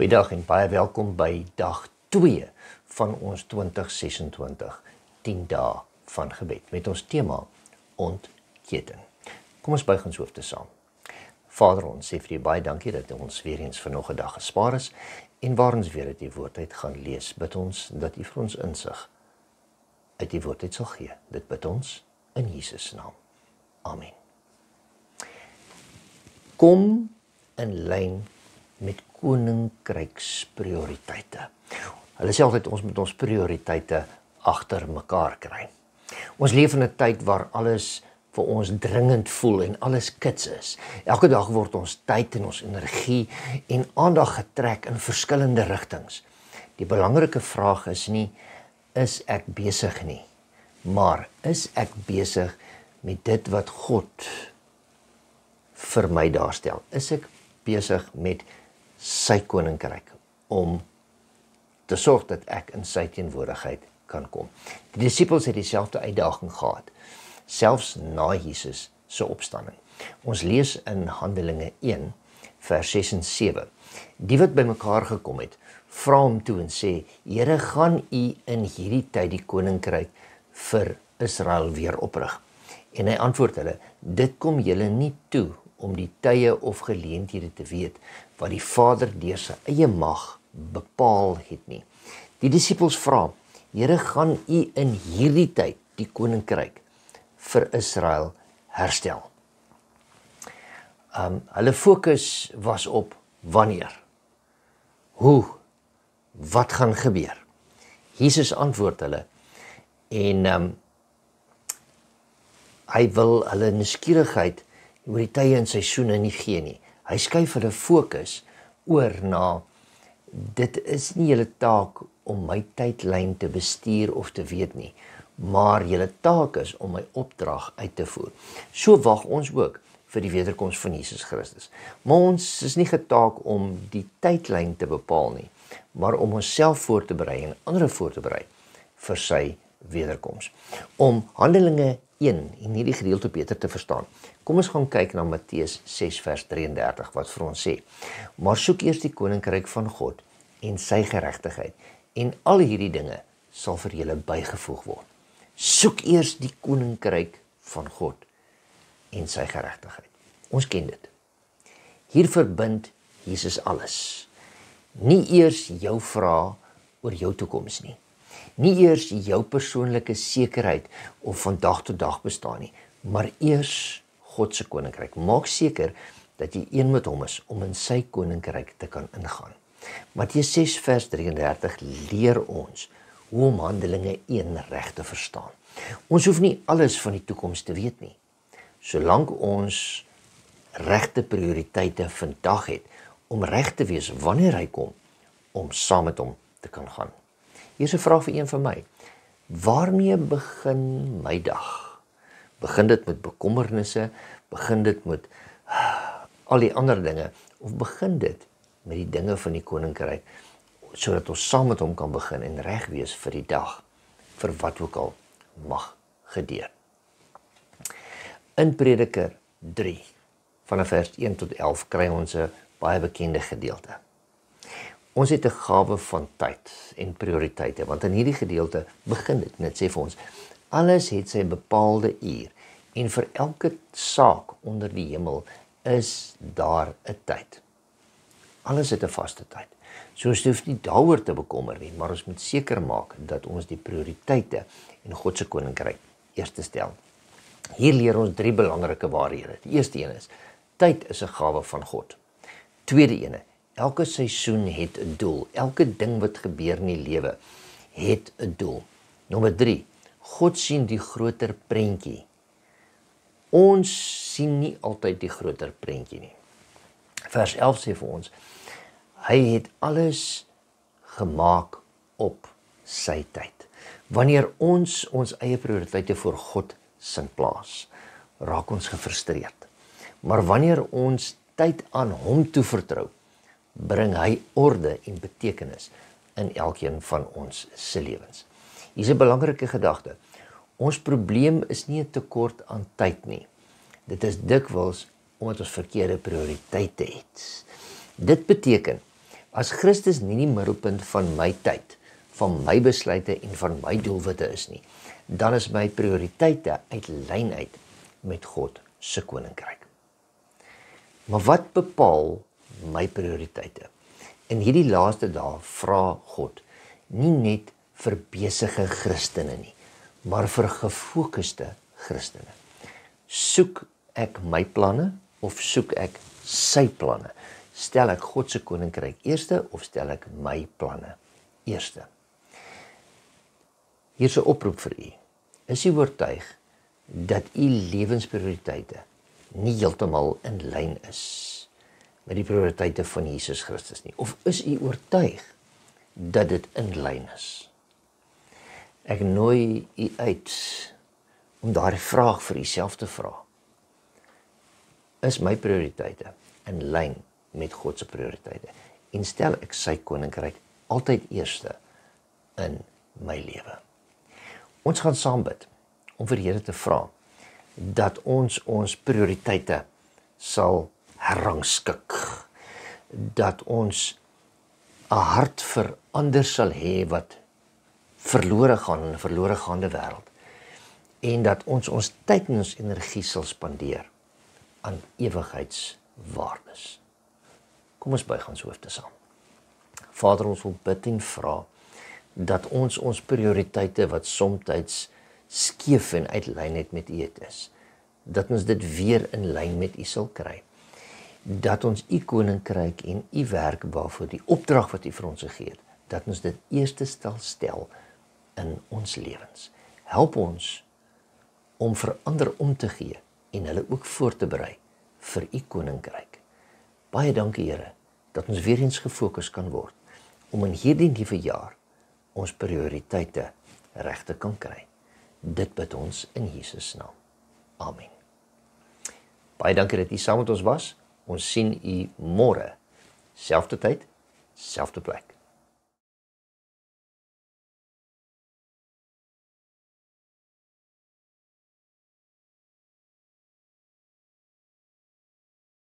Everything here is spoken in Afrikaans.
Goeiedag en baie welkom by dag 2 van ons 2026 10 dae van gebed met ons tema ontketen. Kom ons buig ons hoofde saam. Vader, ons sê vir U baie dankie dat ons weer eens vir nog 'n dag gespaar is en waar ons weer uit die woord uit gaan lees. Bid ons dat U vir ons insig uit die woord uit sal gee. Dit bid ons in Jesus naam. Amen. Kom in lyn met koninkryksprioriteite. Hulle sê altyd ons moet ons prioriteite agter mekaar kry. Ons leef in 'n tyd waar alles vir ons dringend voel en alles kits is. Elke dag word ons tyd en ons energie en aandag getrek in verskillende rigtings. Die belangrike vraag is nie, is ek besig nie, maar is ek besig met dit wat God vir my daarstel? Is ek besig met sy koninkryk om te sorg dat ek in sy teenwoordigheid kan kom? Die disippels het dieselfde uitdaging gehad, selfs na Jesus se opstanding. Ons lees in Handelinge 1 vers 6 en 7. Die wat bymekaar gekom het, vra hom toe en sê: Here, gaan U in hierdie tyd die koninkryk vir Israel weer oprig? En hy antwoord hulle: dit kom julle nie toe om die tye of geleenthede te weet wat die Vader deur sy eie mag bepaal het nie. Die disippels vra: Here, gaan U in hierdie tyd die koninkryk vir Israel herstel? Hulle fokus was op wanneer, hoe, wat gaan gebeur? Jesus antwoord hulle en hy wil hulle nuuskierigheid oor die tye en seisoene nie gee nie. Hy skuif hulle fokus oor na, dit is nie julle taak om my tydlyn te bestuur of te weet nie, maar julle taak is om my opdrag uit te voer. So wag ons ook vir die wederkoms van Jesus Christus. Maar ons is nie getaak om die tydlyn te bepaal nie, maar om onsself voor te berei en ander voor te berei vir sy wederkoms. Om Handelinge 1 en hierdie gedeelte beter te verstaan, kom ons gaan kyk na Matteus 6 vers 33 wat vir ons sê: maar soek eers die koninkryk van God en sy geregtigheid, en al hierdie dinge sal vir julle bygevoeg word. Soek eers die koninkryk van God en sy geregtigheid. Ons ken dit. Hier verbind Jesus alles. Nie eers jou vrae oor jou toekoms nie. Nie eers jou persoonlike sekerheid of van dag tot dag bestaan nie, maar eers God se koninkryk. Maak seker dat jy een met hom is om in sy koninkryk te kan ingaan. Matteus 6 vers 33 leer ons hoe om Handelinge 1 reg te verstaan. Ons hoef nie alles van die toekoms te weet nie, solank ons regte prioriteite vandag het om reg te wees wanneer hy kom, om saam met hom te kan gaan. Hier is 'n vraag vir een van my. Waarmee begin my dag? Begin dit met bekommernisse? Begin dit met al die ander dinge? Of begin dit met die dinge van die koninkryk, sodat ons saam met hom kan begin en reg wees vir die dag, vir wat ook al mag gebeur? In Prediker 3, vanaf vers 1 tot 11, kry ons 'n baie bekende gedeelte. Ons het 'n gawe van tyd en prioriteite, want in hierdie gedeelte begin dit, en dit sê vir ons, alles het sy bepaalde uur, en vir elke saak onder die hemel is daar 'n tyd. Alles het 'n vaste tyd. So ons hoef nie daaroor te bekommer nie, maar ons moet seker maak dat ons die prioriteite en God se koninkryk eerste stel. Hier leer ons 3 belangrike waarhede. Die eerste een is, tyd is 'n gawe van God. Tweede ene, elke seisoen het 'n doel. Elke ding wat gebeur in die lewe het 'n doel. Nommer 3, God sien die groter prentjie. Ons sien nie altyd die groter prentjie nie. Vers 11 sê vir ons, hy het alles gemaak op sy tyd. Wanneer ons eie prioriteite voor God sin plaas, raak ons gefrustreerd. Maar wanneer ons tyd aan hom toevertrou, bring hy orde en betekenis in elkeen van ons se lewens. Hier is 'n belangrike gedagte. Ons probleem is nie 'n tekort aan tyd nie. Dit is dikwels omdat ons verkeerde prioriteite het. Dit beteken, As Christus nie die middelpunt van my tyd, van my besluite en van my doelwitte is nie, dan is my prioriteite uit lyn uit met God se koninkryk. Maar wat bepaal my prioriteite? In hierdie laaste dae vra God nie net vir besige Christene nie, maar vir gefokusde Christene. Soek ek my planne of soek ek sy planne? Stel ek God se koninkryk eerste of stel ek my planne eerste? Hier is 'n oproep vir u. Is u oortuig dat u lewensprioriteite nie heeltemal in lyn is met die prioriteite van Jesus Christus nie? Of is u oortuig dat dit in lyn is? Ek nooi u uit om daardie vraag vir uself te vra. Is my prioriteite in lyn met God se prioriteite? En stel ek sy koninkryk altyd eerste in my lewe? Ons gaan saam bid om vir die Here te vra dat ons prioriteite sal herrangskik, dat ons 'n hart vir ander sal hê wat verlore gaan in 'n verlore gaande wêreld, en dat ons tyd en ons energie sal spandeer aan ewigheidswaardes. Kom ons buig ons hoofde saam. Vader, ons wil bid en vra dat ons prioriteite wat soms skeef en uit lyn het met U is, dat ons dit weer in lyn met U sal kry. Dat ons U koninkryk en U werk waarvoor die opdrag wat U vir ons gegee het, dat ons dit eerste stel in ons lewens. Help ons om vir ander om te gee en hulle ook voor te berei vir U koninkryk. Baie dankie Here, dat ons weer eens gefokus kan word om in hierdie nuwe jaar ons prioriteite reg te kan kry. Dit bid ons in Jesus naam. Amen. Baie dankie dat U saam met ons was. Ons sien U môre, selfde tyd, selfde plek.